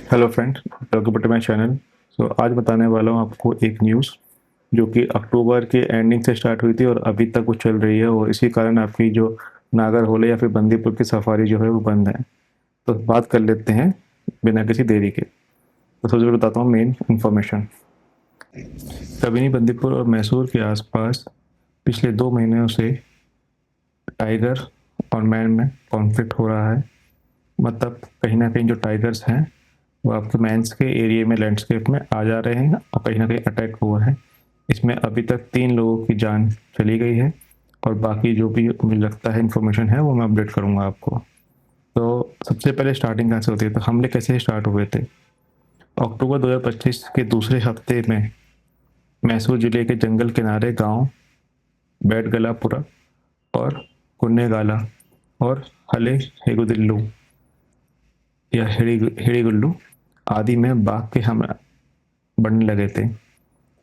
Hello friends, welcome to my channel. आज बताने वाला हूँ आपको एक न्यूज़ जो कि अक्टूबर के एंडिंग से स्टार्ट हुई थी और अभी तक वो चल रही है, और इसी कारण आपकी जो नागरहोले या फिर बंदीपुर की सफारी जो है वो बंद है। तो बात कर लेते हैं बिना किसी देरी के। तो सबसे पहले बताता हूँ मेन इन्फॉर्मेशन। कबिनी, बंदीपुर और मैसूर के आसपास पिछले 2 महीनों से टाइगर और मैन में कॉन्फ्लिक्ट हो रहा है। मतलब कहीं ना कहीं जो टाइगर्स हैं वो आपके मैंस के एरिया में, लैंडस्केप में आ जा रहे हैं और कहीं ना कहीं अटैक हुआ है। इसमें अभी तक 3 लोगों की जान चली गई है, और बाकी जो भी मुझे लगता है इन्फॉर्मेशन है वो मैं अपडेट करूंगा आपको। तो सबसे पहले स्टार्टिंग कहाँ से होती है, तो हमले कैसे स्टार्ट हुए थे। अक्टूबर 2025 के दूसरे हफ्ते में मैसूर जिले के जंगल किनारे गांव बैटगलापुरा और कुन्नेगाला और हले हेगुदिल्लू या हिड़ीगुल्लू आदि में बाघ के हमला बढ़ने लगे थे।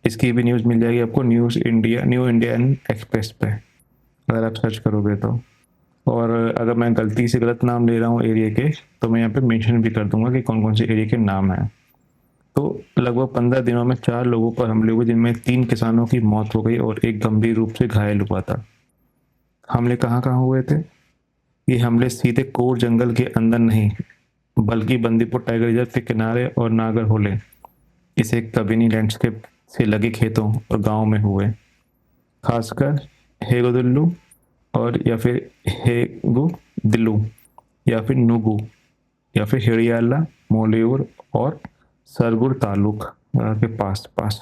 इसकी भी न्यूज़ मिल जाएगी आपको न्यू इंडियन एक्सप्रेस पे, अगर आप सर्च करोगे तो। और अगर मैं गलती से गलत नाम ले रहा हूँ एरिया के, तो मैं यहाँ पे मेंशन भी कर दूंगा कि कौन कौन से एरिया के नाम हैं। तो लगभग 15 दिनों में 4 लोगों पर हमले हुए, जिनमें 3 किसानों की मौत हो गई और एक गंभीर रूप से घायल हुआ था। हमले कहाँ कहाँ हुए थे। ये हमले सीधे कोर जंगल के अंदर नहीं, बल्कि बंदीपुर टाइगर रिजर्व के किनारे और नागरहोले, इसे कबिनी लैंडस्केप से लगे खेतों और गांव में हुए। खासकर हेगोदिल्लू और या फिर हेगु दिल्लू या फिर नुगु या फिर हिड़ियाला, मोलियूर और सरगुड़ तालुक के पास पास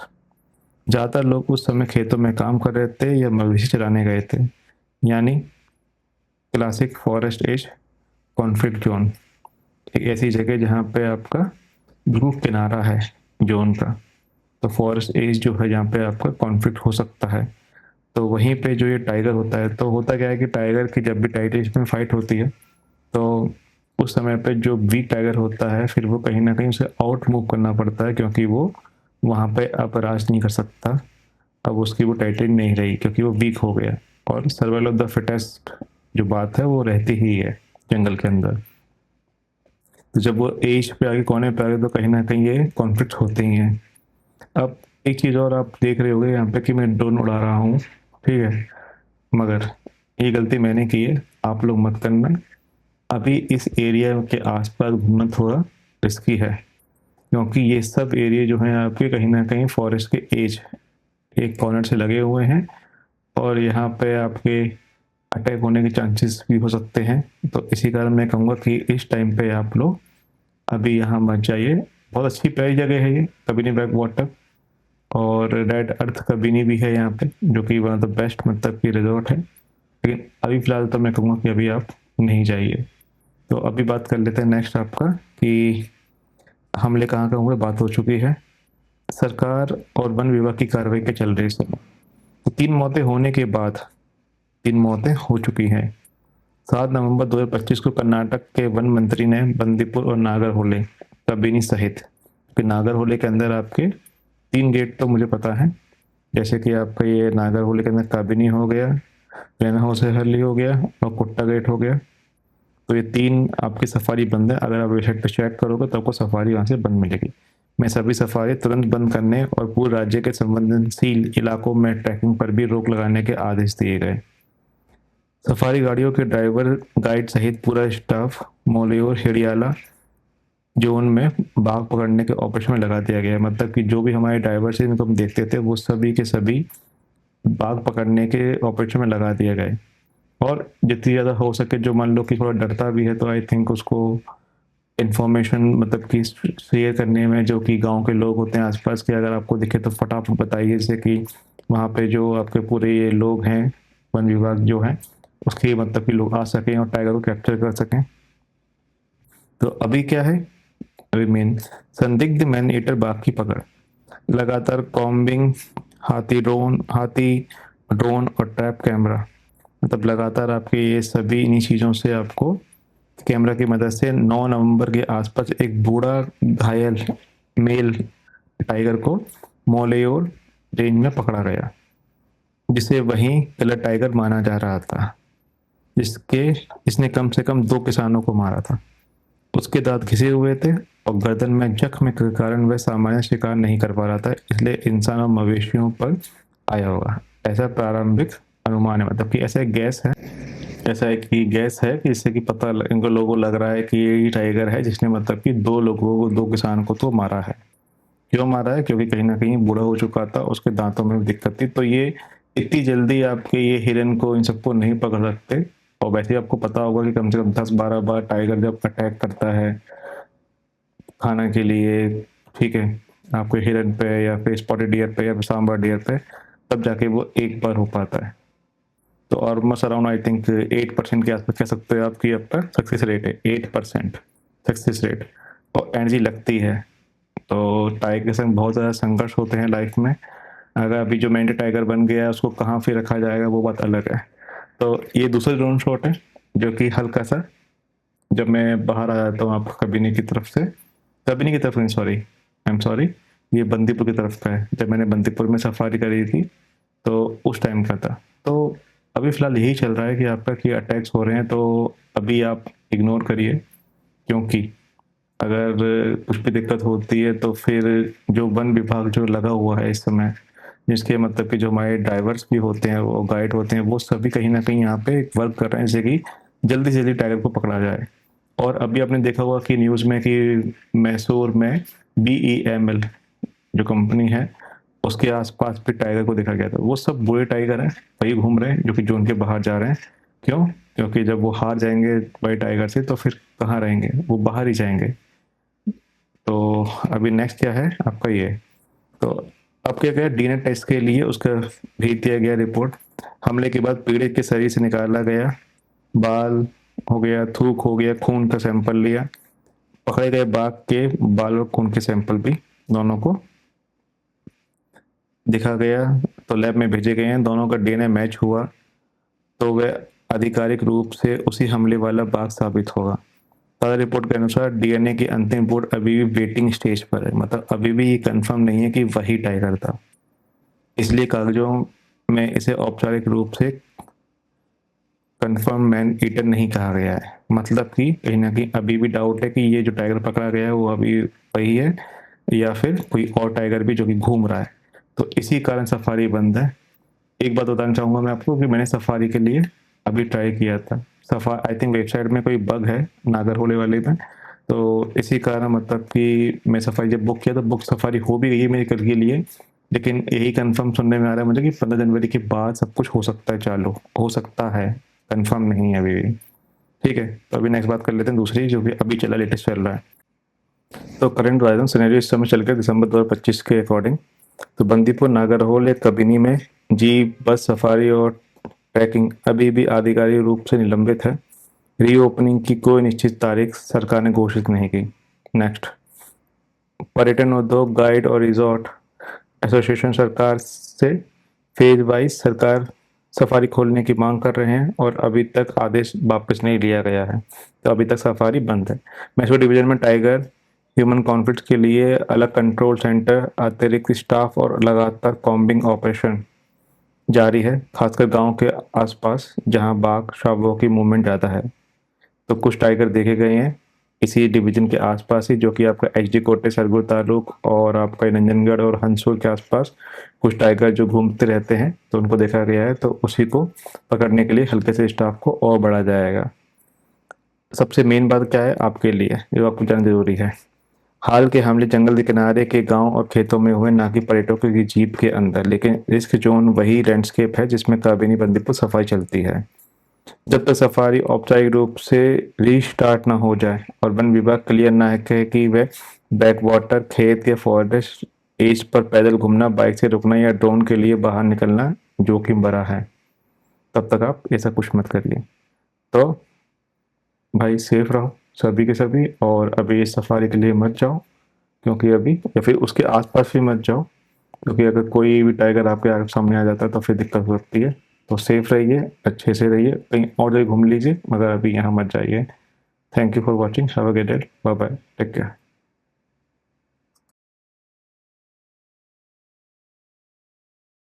ज़्यादातर लोग उस समय खेतों में काम कर रहे थे या मवेशी चराने गए थे। यानी classic forest as conflict zone, एक ऐसी जगह जहाँ पे आपका बिल्कुल किनारा है जोन का। तो फॉरेस्ट एज जो है जहाँ पे आपका कॉन्फ्लिक्ट हो सकता है। तो वहीं पे जो ये टाइगर होता है, तो होता क्या है कि टाइगर की जब भी टाइगर एज में फाइट होती है, तो उस समय पे जो वीक टाइगर होता है फिर वो कहीं ना कहीं उसे आउट मूव करना पड़ता है, क्योंकि वो वहाँ पे अब राज नहीं कर सकता। अब उसकी वो टाइटन नहीं रही क्योंकि वो वीक हो गया। और सर्वाइवल ऑफ द फिटेस्ट जो बात है वो रहती ही है जंगल के अंदर। तो जब वो एज पे आगे, कोने पे आगे, तो कहीं ना कहीं ये कॉन्फ्लिक्ट होते ही हैं। अब एक चीज़ और आप देख रहे होंगे यहाँ पे कि मैं ड्रोन उड़ा रहा हूँ, ठीक है, मगर ये गलती मैंने की है, आप लोग मत करना। अभी इस एरिया के आसपास घूमना थोड़ा रिस्की है, क्योंकि ये सब एरिया जो है आपके कहीं ना कहीं फॉरेस्ट के एज एक कॉर्नर से लगे हुए हैं, और यहाँ पे आपके अटैक होने के चांसेस भी हो सकते हैं। तो इसी कारण मैं कहूँगा कि इस टाइम पे आप लोग अभी यहाँ मत जाइए। बहुत अच्छी प्यारी जगह है ये, कबिनी बैक वाटर, और रेड अर्थ कबिनी भी है यहाँ पे, जो कि वन ऑफ द बेस्ट मतलब की रिजॉर्ट है। लेकिन अभी फ़िलहाल तो मैं कहूँगा कि अभी आप नहीं जाइए। तो अभी बात कर लेते हैं नेक्स्ट आपका कि हमले कहाँ कहाँ हुए। बात हो चुकी है, सरकार और वन विभाग की कार्रवाई के चल रही है। तो 3 मौतें होने के बाद 3 मौतें हो चुकी हैं। 7 नवंबर 2025 को कर्नाटक के वन मंत्री ने बंदीपुर और नागरहोले कबिनी सहित, कि नागरहोले के अंदर आपके 3 गेट तो मुझे पता है, जैसे कि आपका ये नागरहोले के अंदर कबिनी हो गया, रेना होसहरली हो गया और कुट्टा गेट हो गया। तो ये 3 आपकी सफारी बंद है। अगर आप वेबसाइट पर चेक करोगे तो आपको सफारी वहाँ से बंद मिलेगी। मैं सभी सफारी तुरंत बंद करने और पूरे राज्य के संवेदनशील इलाकों में ट्रैकिंग पर भी रोक लगाने के आदेश दिए गए। सफारी गाड़ियों के ड्राइवर, गाइड सहित पूरा स्टाफ मोलियोर हिड़ियाला जोन में बाघ पकड़ने के ऑपरेशन में लगा दिया गया है। मतलब कि जो भी हमारे ड्राइवर से इनको हम देखते थे वो सभी के सभी बाघ पकड़ने के ऑपरेशन में लगा दिए गए। और जितनी ज़्यादा हो सके, जो मान लो कि थोड़ा डरता भी है, तो आई थिंक उसको इन्फॉर्मेशन मतलब कि शेयर करने में, जो कि गांव के लोग होते हैं आसपास के, अगर आपको दिखे तो फटाफट बताइए, जैसे कि वहाँ पे जो आपके पूरे ये लोग हैं, वन विभाग जो है उसके मतलब कि लोग आ सकें और टाइगर को कैप्चर कर सकें। तो अभी क्या है, अभी मेन संदिग्ध मैन ईटर बाघ की पकड़, लगातार कॉम्बिंग, हाथी ड्रोन और ट्रैप कैमरा, मतलब लगातार आपके ये सभी इन्हीं चीज़ों से आपको कैमरा की मदद से 9 नवंबर के आसपास एक बूढ़ा घायल मेल टाइगर को मोलेयोर रेंज में पकड़ा गया, जिसे वहीं कलर टाइगर माना जा रहा था, जिसके इसने कम से कम 2 किसानों को मारा था। उसके दांत घिसे हुए थे और गर्दन में जख्म के कारण वह सामान्य शिकार नहीं कर पा रहा था, इसलिए इंसान और मवेशियों पर आया होगा। ऐसा प्रारंभिक अनुमान है, मतलब कि ऐसा एक कि गैस है कि जिससे कि इनको लोगों को लग रहा है कि ये टाइगर है जिसने मतलब कि 2 लोगों को 2 किसान को तो मारा है। क्यों मारा है? क्योंकि कहीं न कहीं बूढ़ा हो चुका था, उसके दाँतों में भी दिक्कत थी, तो ये इतनी जल्दी आपके ये हिरन को इन सबको नहीं पकड़ सकते। और वैसे ही आपको पता होगा कि कम से कम 10-12 बार टाइगर जब अटैक करता है खाना के लिए, ठीक है, आपके हिरन पे या फिर स्पॉटेड डियर पे या फिर सांबर डियर पे, तब जाके वो एक बार हो पाता है। तो ऑलमोस्ट अराउंड आई थिंक 8% के आसपास कह सकते हो आप कि आपका सक्सेस रेट है, 8% सक्सेस रेट, और एनर्जी लगती है। तो टाइगर के संग बहुत ज़्यादा संघर्ष होते हैं लाइफ में। अगर अभी जो मेंढक टाइगर बन गया है उसको कहाँ फिर रखा जाएगा वो बात अलग है। तो ये दूसरा ड्रोन शॉट है जो कि हल्का-सा जब मैं बाहर आ जाता हूँ आप कबिनी की तरफ से, कबिनी की तरफ नहीं, सॉरी, आई एम सॉरी, ये बंदीपुर की तरफ का है। जब मैंने बंदीपुर में सफारी करी थी तो उस टाइम का था। तो अभी फ़िलहाल यही चल रहा है कि आपका कि अटैक्स हो रहे हैं, तो अभी आप इग्नोर करिए, क्योंकि अगर कुछ भी दिक्कत होती है तो फिर जो वन विभाग जो लगा हुआ है इस समय, जिसके मतलब कि जो हमारे ड्राइवर्स भी होते हैं, वो गाइड होते हैं, वो सभी कहीं न कहीं यहाँ पे वर्क कर रहे हैं जिससे कि जल्दी से जल्दी टाइगर को पकड़ा जाए। और अभी आपने देखा होगा कि न्यूज़ में कि मैसूर में BEML जो कंपनी है, उसके आस-पास भी टाइगर को देखा गया था। वो सब बूढ़े टाइगर हैं, वही घूम रहे हैं जो कि ज़ोन के बाहर जा रहे हैं। क्यों? क्योंकि जब वो हार जाएँगे बड़े टाइगर से तो फिर कहाँ रहेंगे? वो बाहर ही जाएँगे। तो अभी नेक्स्ट क्या है आपका ये, तो अब क्या गया डीएनए टेस्ट के लिए उसका भेज दिया गया रिपोर्ट। हमले के बाद पीड़ित के शरीर से निकाला गया बाल हो गया, थूक हो गया, खून का सैंपल लिया, पकड़े गए बाघ के बाल और खून के सैंपल भी दोनों को देखा गया, तो लैब में भेजे गए हैं। दोनों का डीएनए मैच हुआ तो वह आधिकारिक रूप से उसी हमले वाला बाघ साबित होगा। ताज़ा रिपोर्ट के अनुसार डीएनए की अंतिम रिपोर्ट अभी भी वेटिंग स्टेज पर है, मतलब अभी भी ये कंफर्म नहीं है कि वही टाइगर था। इसलिए कागजों में इसे औपचारिक रूप से कंफर्म मैन ईटर नहीं कहा गया है। मतलब कि कहीं न कहीं अभी भी डाउट है कि ये जो टाइगर पकड़ा गया है वो अभी वही है या फिर कोई और टाइगर भी जो कि घूम रहा है। तो इसी कारण सफारी बंद है। एक बात बताना चाहूँगा मैं आपको कि मैंने सफारी के लिए अभी ट्राई किया था। आई थिंक वेबसाइट में कोई बग है नागरहोले वाले में, तो इसी कारण मतलब कि मैं सफारी जब बुक किया तो बुक सफारी हो भी गई है मेरी कल के लिए, लेकिन यही कंफर्म सुनने में आ रहा है मुझे कि 15 जनवरी के बाद सब कुछ हो सकता है चालू, हो सकता है, कंफर्म नहीं है अभी भी। ठीक है, तो अभी नेक्स्ट बात कर लेते हैं दूसरी जो कि अभी लेटेस्ट चल रहा है। तो करंट राजन सिनेरियो इस समय चल रहा है दिसंबर 2025 के अकॉर्डिंग। तो बंदीपुर, नागरहोल या कबिनी में जीप, बस सफारी और ट्रैकिंग अभी भी आधिकारिक रूप से निलंबित है। रीओपनिंग की कोई निश्चित तारीख सरकार ने घोषित नहीं की। नेक्स्ट, पर्यटन उद्योग, गाइड और रिजॉर्ट एसोसिएशन सरकार से फेज वाइज सरकार सफारी खोलने की मांग कर रहे हैं और अभी तक आदेश वापस नहीं लिया गया है, तो अभी तक सफारी बंद है। मैसूर डिवीजन में टाइगर ह्यूमन कॉन्फ्लिक्ट के लिए अलग कंट्रोल सेंटर, अतिरिक्त स्टाफ और लगातार कॉम्बिंग ऑपरेशन जारी है, खासकर गांव के आसपास जहां बाघ शावकों की मूवमेंट ज़्यादा है। तो कुछ टाइगर देखे गए हैं इसी डिवीजन के आसपास ही, जो कि आपका एचडी कोटे, सरगुजा तालुक और आपका नंजनगढ़ और हंसुर के आसपास कुछ टाइगर जो घूमते रहते हैं, तो उनको देखा गया है। तो उसी को पकड़ने के लिए हल्के से स्टाफ को और बढ़ा जाएगा। सबसे मेन बात क्या है आपके लिए जो आपको जानना जरूरी है, हाल के हमले जंगल के किनारे के गांव और खेतों में हुए, ना कि पर्यटकों की जीप के अंदर, लेकिन रिस्क जोन वही लैंडस्केप है जिसमें काबिनी बंदीपुर सफाई चलती है। जब तक सफारी औपचारिक रूप से रीस्टार्ट ना हो जाए और वन विभाग क्लियर ना कहे कि वह बैकवाटर, खेत या फॉरेस्ट एज पर पैदल घूमना, बाइक से रुकना या ड्रोन के लिए बाहर निकलना जोखिम भरा है, तब तक आप ऐसा कुछ मत करिए। तो भाई सेफ रहो सभी के सभी, और अभी इस सफारी के लिए मत जाओ, क्योंकि अभी या फिर उसके आसपास भी मत जाओ, क्योंकि अगर कोई भी टाइगर आपके सामने आ जाता है तो फिर दिक्कत हो सकती है। तो सेफ रहिए, अच्छे से रहिए, कहीं और जगह घूम लीजिए, मगर अभी यहाँ मत जाइए। Thank you for watching, have a good day, bye bye, take care.